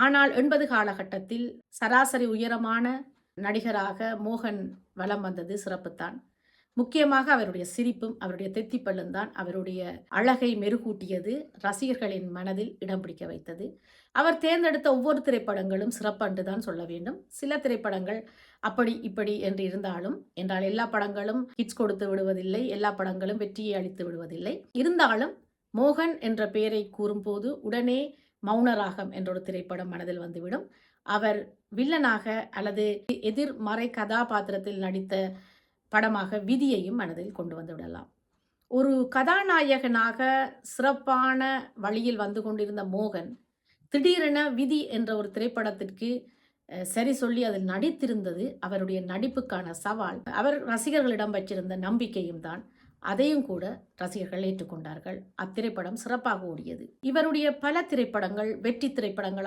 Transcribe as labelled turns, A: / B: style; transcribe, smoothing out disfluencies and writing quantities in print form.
A: ஆனால் 80 காலகட்டத்தில் சராசரி உயரமான நடிகராக மோகன் வலம் வந்தது சிறப்புத்தான். முக்கியமாக அவருடைய சிரிப்பும் அவருடைய தெத்திப்பல்லும் தான் அவருடைய அழகை மெருகூட்டியது, ரசிகர்களின் மனதில் இடம் பிடிக்க வைத்தது. அவர் தேர்ந்தெடுத்த ஒவ்வொரு திரைப்படங்களும் சிறப்பென்று தான் சொல்ல வேண்டும். சில திரைப்படங்கள் அப்படி இப்படி என்று இருந்தாலும், என்றால் எல்லா படங்களும் ஹிட்ஸ் கொடுத்து விடுவதில்லை, எல்லா படங்களும் வெற்றியை அளித்து விடுவதில்லை. இருந்தாலும் மோகன் என்ற பெயரை கூறும்போது உடனே மௌனராகம் என்ற ஒரு திரைப்படம் மனதில் வந்துவிடும். அவர் வில்லனாக அல்லது எதிர்மறை கதாபாத்திரத்தில் நடித்த படமாக விதியையும் மனதில் கொண்டு வந்து விடலாம். ஒரு கதாநாயகனாக சிறப்பான வழியில் வந்து கொண்டிருந்த மோகன் திடீரென விதி என்ற ஒரு திரைப்படத்திற்கு சரி சொல்லி அதில் நடித்திருந்தது அவருடைய நடிப்புக்கான சவால். அவர் ரசிகர்களிடம் வச்சிருந்த நம்பிக்கையும் தான். அதையும் கூட ரசிகர்கள் ஏற்றுக்கொண்டார்கள். அத்திரைப்படம் சிறப்பாக ஓடியது. இவருடைய பல திரைப்படங்கள் வெற்றி திரைப்படங்களாக